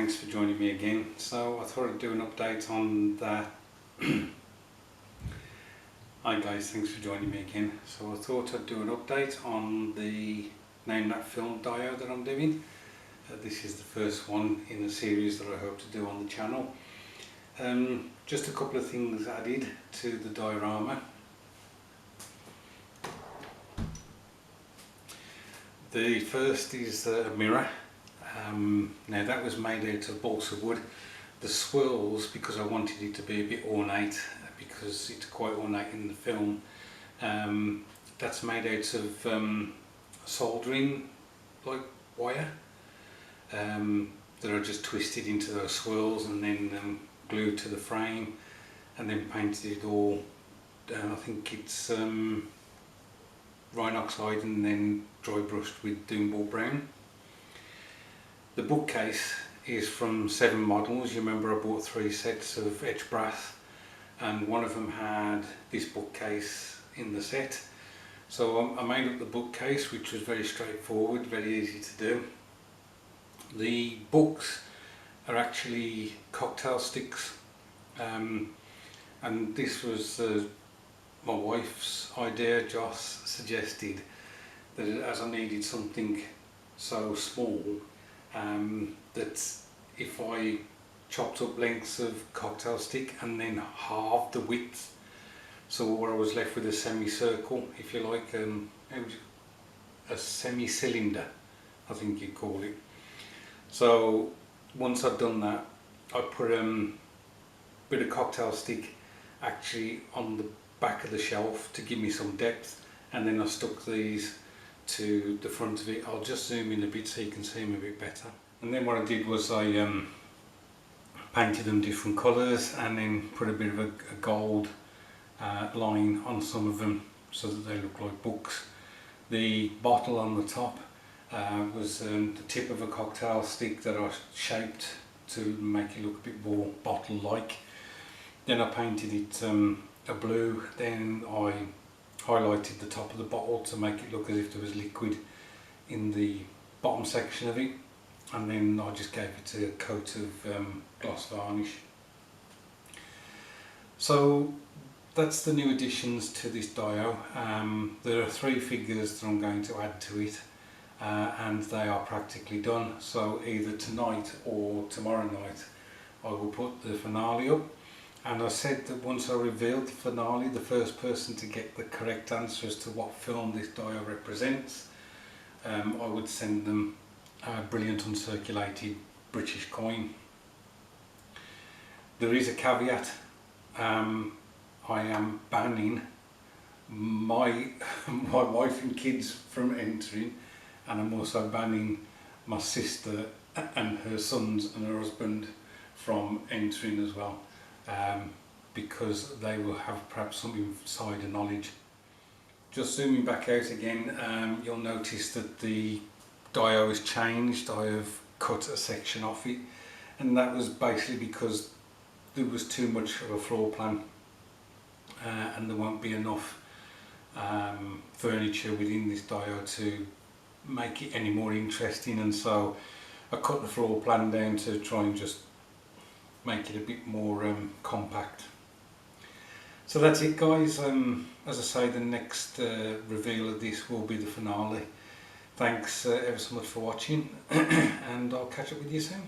thanks for joining me again. So I thought I'd do an update on that. Hi guys, thanks for joining me again. So I thought I'd do an update on the Name That Film Dio that I'm doing. This is the first one in a series that I hope to do on the channel. Just a couple of things added to the diorama. The first is a mirror. Now that was made out of balsa wood. The swirls, because I wanted it to be a bit ornate, because it's quite ornate in the film, that's made out of soldering like wire that are just twisted into those swirls and then glued to the frame and then painted it all. I think it's Rhinoxide and then dry brushed with Doomball Brown. The bookcase is from 7 models. You remember I bought 3 sets of etched brass and one of them had this bookcase in the set. So I made up the bookcase, which was very straightforward, very easy to do. The books are actually cocktail sticks, and this was my wife's idea. Joss suggested that as I needed something so small, that if I chopped up lengths of cocktail stick and then halved the width, so where I was left with a semicircle, if you like, a semi-cylinder, I think you'd call it. So once I'd done that, I put a bit of cocktail stick actually on the back of the shelf to give me some depth, and then I stuck these to the front of it. I'll just zoom in a bit so you can see them a bit better. And then what I did was I painted them different colours and then put a bit of a gold line on some of them so that they look like books. The bottle on the top was the tip of a cocktail stick that I shaped to make it look a bit more bottle-like. Then I painted it a blue, then I highlighted the top of the bottle to make it look as if there was liquid in the bottom section of it, and then I just gave it a coat of gloss varnish. So that's the new additions to this dio. There are 3 figures that I'm going to add to it, and they are practically done. So either tonight or tomorrow night I will put the finale up. And I said that once I revealed the finale, the first person to get the correct answer as to what film this dio represents, I would send them a brilliant uncirculated British coin. There is a caveat. I am banning my wife and kids from entering, and I'm also banning my sister and her sons and her husband from entering as well. Because they will have perhaps some insider knowledge. Just zooming back out again, you'll notice that the dio has changed. I have cut a section off it, and that was basically because there was too much of a floor plan, and there won't be enough furniture within this dio to make it any more interesting, and so I cut the floor plan down to try and just make it a bit more compact. So that's it guys. As I say, the next reveal of this will be the finale. Thanks ever so much for watching and I'll catch up with you soon.